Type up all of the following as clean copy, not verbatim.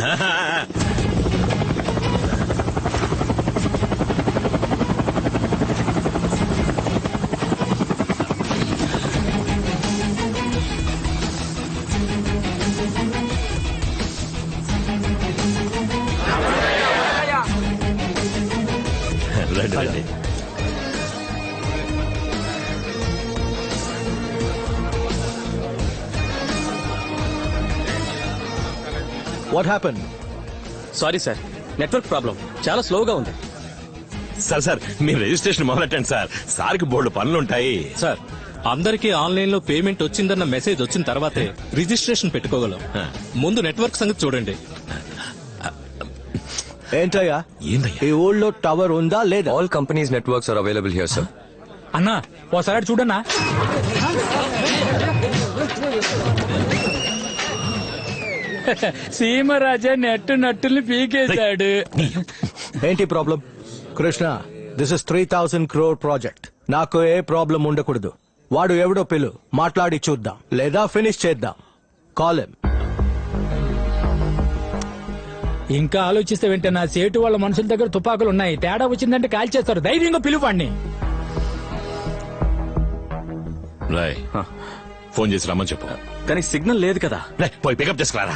రండి. What happened? Sorry sir, network problem, చాలా స్లోగా ఉంది. సార్ మీరు రిజిస్ట్రేషన్ మొదలెట్టండి సార్. సార్కి బోర్డు పనులుంటాయి. సార్, అందరికీ ఆన్లైన్ లో పేమెంట్ వచ్చిందన్న మెసేజ్ వచ్చిన తర్వాతే రిజిస్ట్రేషన్ పెట్టుకోగలం. ముందు నెట్వర్క్ సంగతి చూడండి. ఏంటయ్యా ఈ ఊళ్ళో టవర్ ఉందా లేదా? All companies networks are available here sir. అన్నా ఓసారి చూడన్నా. సీమరాజా నట్టుల్ని పీకేశాడు. ఏంటి problem? Krishna, this is 3,000 crore project. నాకు ఏ ప్రాబ్లం ఉండకూడదు. వాడు ఎవడో పిలు, మాట్లాడి చూద్దాం, లేదా ఫినిష్ చేద్దాం. Call him. ఇంకా ఆలోచిస్తే వెంటే నా సేటు వాళ్ళ మనుషుల దగ్గర తుపాకులు ఉన్నాయి. తేడా వచ్చిందంటే కాల్ చేస్తారు. ధైర్యంగా పిలువాడిని. రాయ్, ఫోన్ చేసి రమ్మని చెప్పు. కానీ సిగ్నల్ లేదు కదా. పోయి పికప్ చేసుకురారా.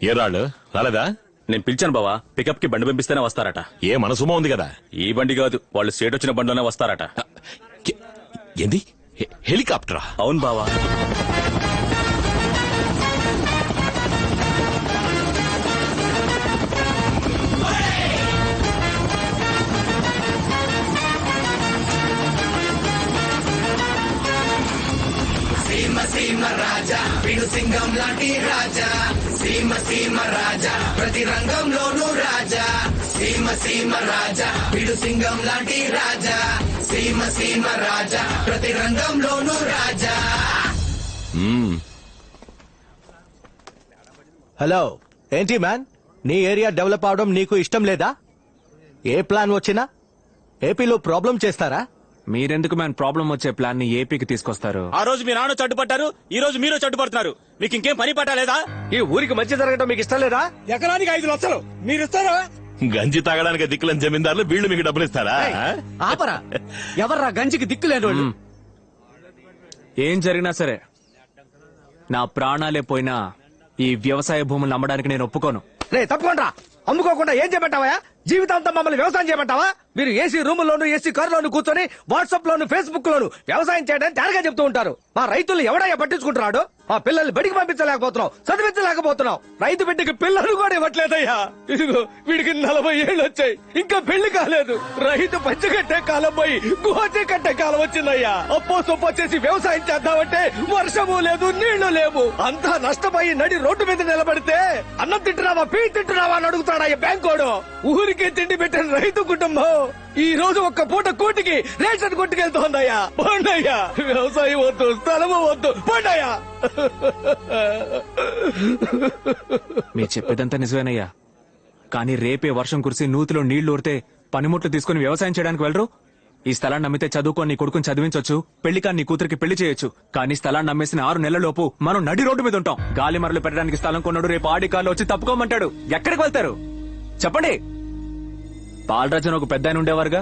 ఏ రాళ్ళు రాలేదా? నేను పిలిచాను బావా, పికప్ కి బండి పంపిస్తేనే వస్తారట. ఏ మనసుమో ఉంది కదా. ఈ బండి కాదు, వాళ్ళు స్టేట్ వచ్చిన బండిలోనే వస్తారట. ఏంది? హెలికాప్టరా? అవును బావా. సీమ రాజా వీడు సింగం లాంటి రాజా. సీమ రాజా ప్రతి రంగంలోనూ రాజా. సీమ రాజా వీడు సింగం లాంటి రాజా. సీమ రాజా ప్రతి రంగంలోనూ రాజా. హలో, ఏంటి మ్యాన్? నీ ఏరియా డెవలప్ అవడం నీకు ఇష్టం లేదా? ఏ ప్లాన్ వచ్చినా ఏపీలో ప్రాబ్లం చేస్తారా? మీరెందుకు మ్యాన్ ప్రాబ్లం వచ్చే ప్లాన్ ని ఏపీకి తీసుకొస్తారు? ఆ రోజు మీ నాన్న చట్టుపట్టారు, ఈ రోజు మీరు చట్టుపడుతున్నారు. మీకు ఇంకేం పని పట్టలేదా? ఈ ఊరికి మంచి జరగడం మీకు ఇష్టం లేదా? ఎకరానికి 5 లక్షలు మీరు ఇస్తారా? గంజి తాగడానికి దిక్కులని జమీందారులు వీళ్ళు మీకు డబ్బులు ఇస్తారా? ఆపరా, ఎవర్రా గంజికి దిక్కులేని? ఏం జరిగినా సరే నా ప్రాణాలే పోయినా ఈ వ్యవసాయ భూములను అమ్మడానికి నేను ఒప్పుకోను. రే తప్పకుండా అమ్ముకోకుండా ఏం చేయమంటావా? జీవితాంతం మమ్మల్ని వ్యవసాయం చేయమంటావా? మీరు ఏసీ రూముల్లోను ఏసీ కారులోను కూర్చొని వాట్సాప్ లోను ఫేస్బుక్ లోను వ్యవసాయం చేయడానికి తేరగా చెప్తూ ఉంటారు. మా రైతులు ఎవడయ్యా పట్టించుకుంటున్నాడు? మా పిల్లల్ని బడికి పంపించలేకపోతున్నావు, చదివించలేకపోతున్నావు. రైతు బిడ్డకి పిల్లలు కూడా ఇవ్వట్లేదయ్యా. ఇదిగో వీడికి 40 ఏళ్ళు వచ్చాయి, ఇంకా పెళ్లి కాలేదు. రైతు పంచగట్టే కాలం పోయి గోచి కట్టే కాలం వచ్చిందయ్యా. అప్పో సొప్పో చేసి వ్యవసాయం చేద్దామంటే వర్షము లేదు, నీళ్లు లేవు. అంతా నష్టపోయి నడి రోడ్డు మీద నిలబడితే అన్నం తింటున్నావా, పీ తింటున్నావా అని అడుగుతాడయ్యా బ్యాంకోడు. ఊరికే తిండి పెట్టిన రైతు కుటుంబం ఈ రోజు ఒక్క పూట కూటికి రేషన్ కొట్టుకెళ్తోందయ్యా. పోండయ్యా, వ్యవసాయం వద్దు, స్థలము వద్దు, పోండయ్యా. మీరు చెప్పేదంతా నిజమేనయ్యా, కానీ రేపే వర్షం కురిసి నూతిలో నీళ్లు ఊరితే పనిముట్లు తీసుకుని వ్యవసాయం చేయడానికి వెళ్ళరు? ఈ స్థలాన్ని నమ్మితే చదువుకొని నీ కొడుకుని చదివించొచ్చు, పెళ్లి కాని నీ కూతురికి పెళ్లి చేయొచ్చు. కానీ స్థలాన్ని నమ్మేసిన 6 నెలలలోపు మనం నడి రోడ్డు మీద ఉంటాం. గాలి మరలు పెట్టడానికి స్థలం కొన్నాడు, రేపు ఆడి కాళ్ళు వచ్చి తప్పుకోమంటాడు. ఎక్కడికి వెళ్తారు చెప్పండి? బాలరాజన్ ఒక పెద్ద ఆయన ఉండేవారుగా,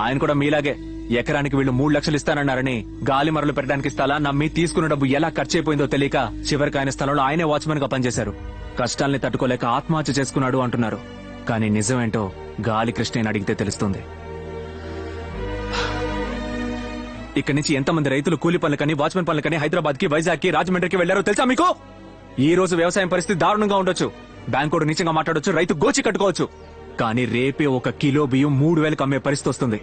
ఆయన కూడా మీలాగే ఎకరానికి వీళ్ళు 3 లక్షలు ఇస్తానన్నారని గాలి మరలు పెట్టడానికి స్థలాన్ని నమ్మి తీసుకున్న డబ్బు ఎలా ఖర్చు అయిపోయిందో తెలియక చివరికి ఆయన స్థలంలో ఆయనే వాచ్మెన్ గా పనిచేశారు. కష్టాల్ని తట్టుకోలేక ఆత్మహత్య చేసుకున్నాడు అంటున్నారు. కానీ నిజమేంటో గాలి కృష్ణని అడిగితే తెలుస్తుంది. ఇక్కడి నుంచి ఎంతమంది రైతులు కూలీ పనులకని, వాచ్మెన్ పనులకని హైదరాబాద్ కి, వైజాగ్ కి, రాజమండ్రికి వెళ్లారో తెలుసా మీకు? ఈ రోజు వ్యవసాయం పరిస్థితి దారుణంగా ఉండొచ్చు, బ్యాంకోడు నీచంగా మాట్లాడొచ్చు, రైతు గోచి కట్టుకోవచ్చు. కానీ రేపే 1 కిలో బియ్యం 3,000కి అమ్మే పరిస్థితి వస్తుంది.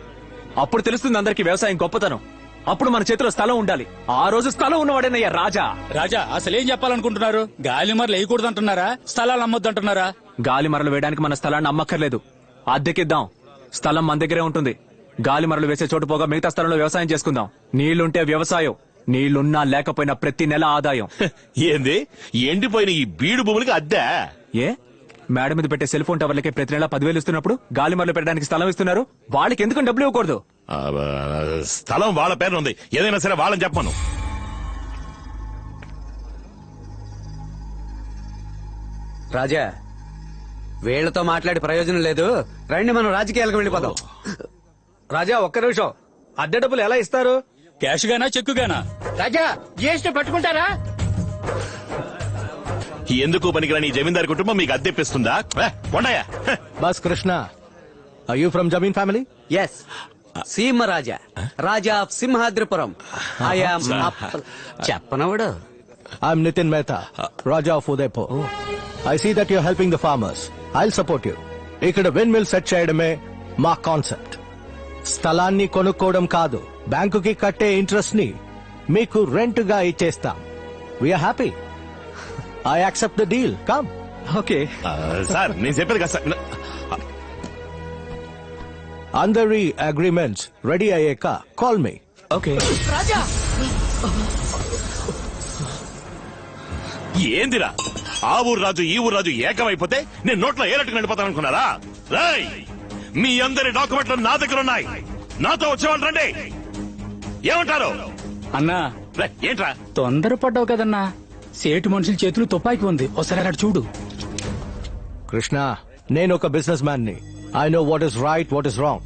అప్పుడు తెలుస్తుంది అందరికి వ్యవసాయం గొప్పతనం. అప్పుడు మన చేతిలో స్థలం ఉండాలి. ఆ రోజు స్థలం ఉన్నవాడేనయ్యా రాజా. రాజా అసలేం చెప్పాలనుకుంటున్నారు? గాలి మరలు వేయకూడదు అంటున్నారా? స్థలాలు అమ్మొద్దు అంటున్నారా? గాలి మరలు వేయడానికి మన స్థలాన్ని అమ్మక్కర్లేదు, అద్దెకిద్దాం. స్థలం మన దగ్గరే ఉంటుంది. గాలి మరలు వేసే చోటు పోగా మిగతా స్థలంలో వ్యవసాయం చేసుకుందాం. నీళ్లుంటే వ్యవసాయం, నీళ్లున్నా లేకపోయినా ప్రతి నెల ఆదాయం. ఏంది ఎండిపోయిన ఈ బీడు భూములకి అద్దె? ఏ మేడ మీద పెట్టే సెల్ ఫోన్ టవర్లకే ప్రతి నెల 10,000 ఇస్తున్నప్పుడు గాలి మరలు పెట్టడానికి స్థలం ఇస్తున్నారు, వాళ్ళకి ఎందుకు డబ్బులు ఇవ్వకూడదు? స్థలం వాళ్ళ పేరు ఉంది, ఏదైనా సరే వాళ్ళని చెప్పను. రాజా, వీళ్లతో మాట్లాడి ప్రయోజనం లేదు, రండి మనం రాజకీయాలకు వెళ్ళిపోదాం. రాజా ఒక్క నిమిషం, అద్దె డబ్బులు ఎలా ఇస్తారు? క్యాష్ గానా చెక్కు గానా? రాజా జిఎస్టీ పట్టుకుంటారా? ఎందుకు పనికిరాని ఈ జమీందారు కుటుంబం మీకు అద్దెప్పిస్తుందా? కొండయ్యా, బస్ కృష్ణ, ఆర్ యూ ఫ్రమ్ జమీన్ family? Yes, Seema Raja, Raja of Simhadripuram. చెప్పనవడు. I'm Nitin Mehta, Raja of Udaipur. I see that you're helping the farmers. I'll support you. ఇక్కడ విన్ మిల్ సెట్ చేయడమే మా కాన్సెప్ట్. స్థలాన్ని కొనుక్కోవడం కాదు, బ్యాంకుకి కట్టే ఇంట్రెస్ట్ ని మీకు రెంట్ గా ఇచ్చేస్తాం. We are happy. I accept the deal. Come. Okay sir నేను చెప్పేది కదా సార్. అందరి అగ్రిమెంట్స్ రెడీ అయ్యాక కాల్ మీ. ఓకే. ఏందిరా, ఆ ఊరు రాజు ఈ ఊరు రాజు ఏకమైపోతే నేను నోట్లో ఏరట్టుకు నడిపోతాననుకున్నారా? రేయ్, మీ అందరి డాక్యుమెంట్లు నా దగ్గర ఉన్నాయి, నాతో వచ్చేవాళ్ళు రండి. ఏమంటారు? అన్నా రేయ్, ఏంట్రా? తొందరపడ్డావు కదన్నా, సేటు మనుషుల చేతులు తుపాకి ఉంది, ఒకసారి అక్కడ చూడు. కృష్ణ, నేను ఒక బిజినెస్ మ్యాన్ ని. I know what is right, what is wrong.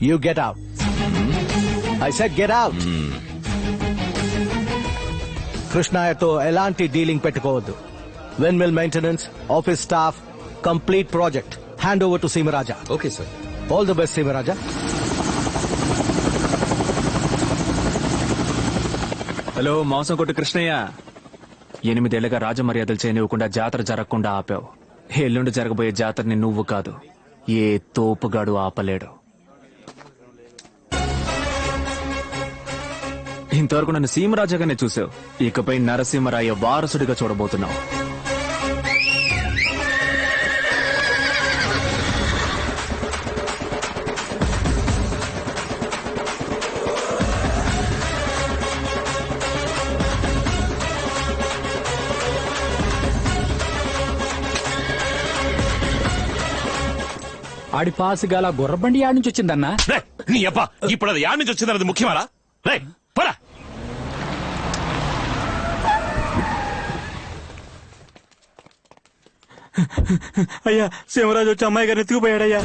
You get out. I said get out. కృష్ణయ్యతో ఎలాంటి డీలింగ్ పెట్టుకోవద్దు. Windmill maintenance, office staff, complete project hand over to Seemaraja. Okay sir. All the best Seemaraja. Hello మాంసం కొట్టు కృష్ణయ్య, 8 ఏళ్లుగా రాజమర్యాదలు చేయనివ్వకుండా జాతర జరగకుండా ఆపావు. ఎల్లుండి జరగబోయే జాతరని నువ్వు కాదు, ఏ తోపుగాడు ఆపలేడు. ఇంతవరకు నన్ను సీమరాజాగానే చూసావు, ఇకపై నరసింహరాయ వారసుడిగా చూడబోతున్నావు. ఆడి పాసు గల గుర్రబండి ఆడి నుంచి వచ్చిందన్నా. రేయ్, నీ అబ్బా, ఇప్పుడు అది యాడ్ నుంచి వచ్చిందన్నది ముఖ్యమారా? రేయ్, పరా. అయ్యా, సీమరాజు వచ్చి అమ్మాయి గారిని ఎత్తుకుపోయాడయ్యా.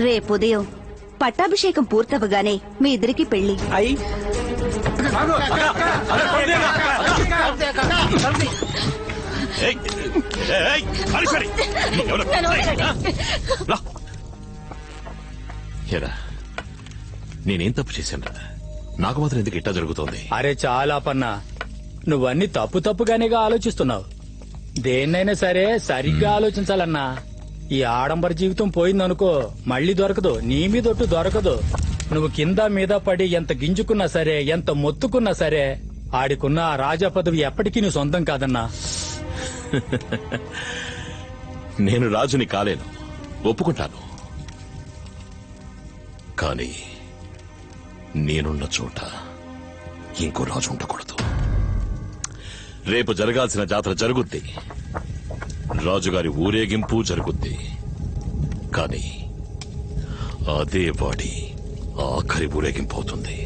రేపు ఉదయం పట్టాభిషేకం పూర్తవగానే మీ ఇద్దరికి పెళ్లి. ఏయ్, ఏయ్, హరీశ్వరి, నువ్వెవరు? రా. ఏరా, నేనేం తప్పు చేశాను? నాకు మాత్రం ఎందుకు ఇట్టా జరుగుతోంది? అరే చాలా పన్నా, నువ్వన్నీ తప్పుగానేగా ఆలోచిస్తున్నావు. దేన్నైనా సరే సరిగ్గా ఆలోచించాలన్నా. ఈ ఆడంబర జీవితం పోయిందనుకో, మళ్ళీ దొరకదు, నీ మీదొట్టు దొరకదు. నువ్వు కింద మీద పడి ఎంత గింజుకున్నా సరే, ఎంత మొత్తుకున్నా సరే, ఆడికున్న ఆ రాజా పదవి ఎప్పటికీ నీ సొంతం కాదన్నా. నేను రాజుని కాలేను, ఒప్పుకుంటాను. కానీ నేనున్న చోట ఇంకో రాజు ఉండకూడదు. రేపు జరగాల్సిన జాతర జరుగుద్ది, రాజుగారి ఊరేగింపు జరుగుద్ది. కానీ అదే వాడి ఆఖరి ఊరేగింపు అవుతుంది.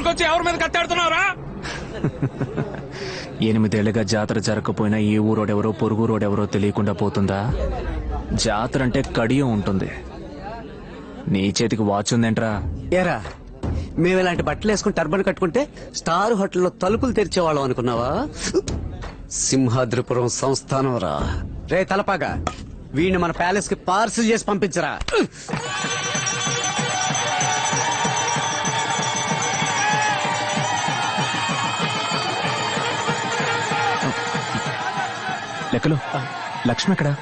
తీసుకొచ్చి ఎవరి మీద కత్తాడుతున్నావురా? 8 ఏళ్లుగా జాతర జరగకపోయినా ఈ ఊరోడెవరో పొరుగు రోడెవరో తెలియకుండా పోతుందా? జాతర అంటే కడియం ఉంటుంది. నీ చేతికి వాచ్ ఉందేంట్రా? ఏరా మేము ఇలాంటి బట్టలు వేసుకుని టర్బన్ కట్టుకుంటే స్టార్ హోటల్లో తలుపులు తెరిచేవాళ్ళం అనుకున్నావా? సింహాద్రిపురం సంస్థానం రా. రే తలపాగా, వీడిని మన ప్యాలెస్ కి పార్సిల్ చేసి పంపించరా. లెక్కలు లక్ష్మి ఎక్కడా?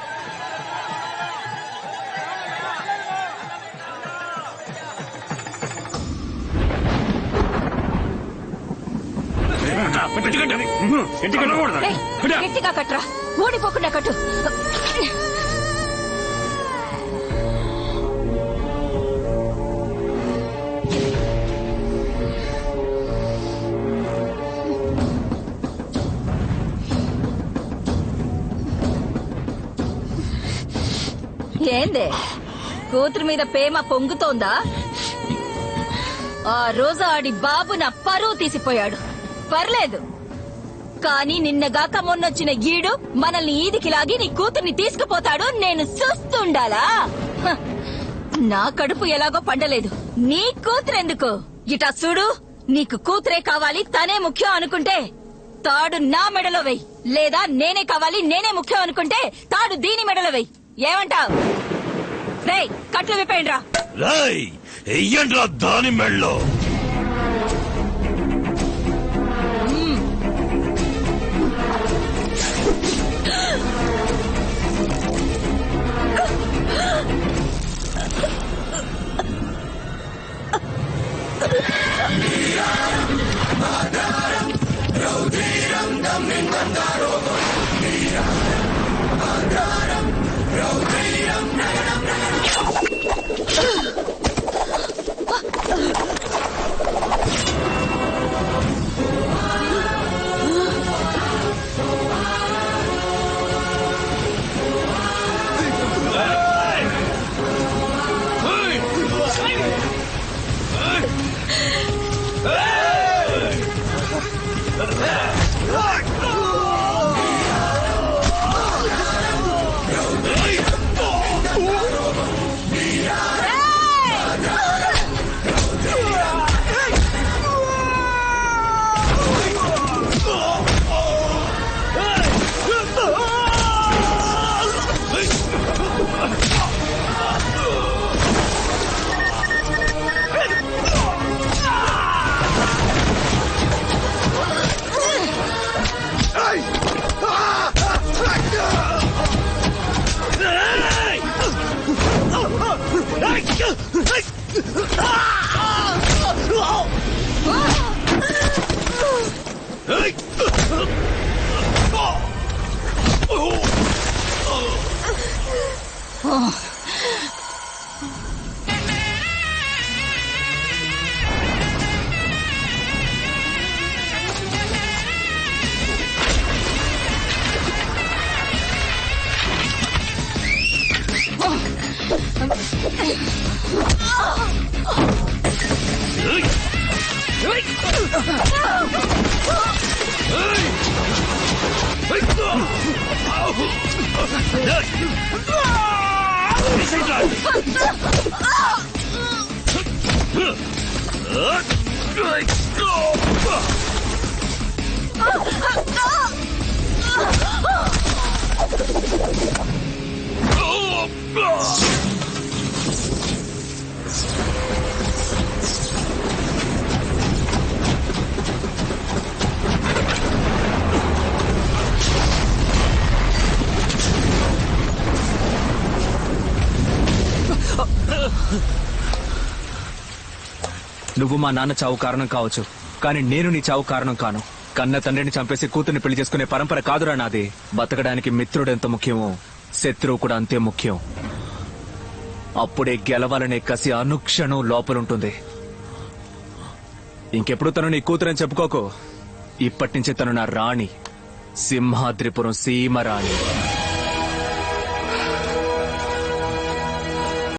గట్టిగా కట్టరా, ఊడిపోకుండా కట్టు. ఏందే కూతురు మీద ప్రేమ పొంగుతోందా? ఆ రోజు ఆడి బాబు నా పరువు తీసిపోయాడు, పర్లేదు. కానీ నిన్నగాక మొన్నొచ్చిన గీడు మనల్ని ఈదికి లాగి నీ కూతుర్ని తీసుకుపోతాడు. నేను చూస్తుండాలా? హ, నా కడుపు ఎలాగో పండలేదు, నీ కూతురెందుకు? ఇటా చూడు, నీకు కూతురే కావాలి, తనే ముఖ్యం అనుకుంటే తాడు నా మెడలో వెయ్యి. లేదా నేనే కావాలి, నేనే ముఖ్యం అనుకుంటే తాడు దీని మెడలో వెయ్యి. ఏమంటావ్? రేయ్, కట్లు విప్పేయండి రా. రేయ్, ఎయ్యండ్రా దాని మెళ్ళో. నువ్వు మా నాన్న చావు కారణం కావచ్చు, కానీ నేను నీ చావు కారణం కాను. కన్న తండ్రిని చంపేసి కూతుర్ని పెళ్లి చేసుకునే పరంపర కాదురా నాది. బతకడానికి మిత్రుడు ఎంత ముఖ్యమో శత్రువు కూడా అంతే ముఖ్యం. అప్పుడే గెలవాలనే కసి అనుక్షణం లోపలుంటుంది. ఇంకెప్పుడు తను నీ కూతురని చెప్పుకోకు. ఇప్పటి నుంచి తను నా రాణి, సింహాద్రిపురం సీమ రాణి.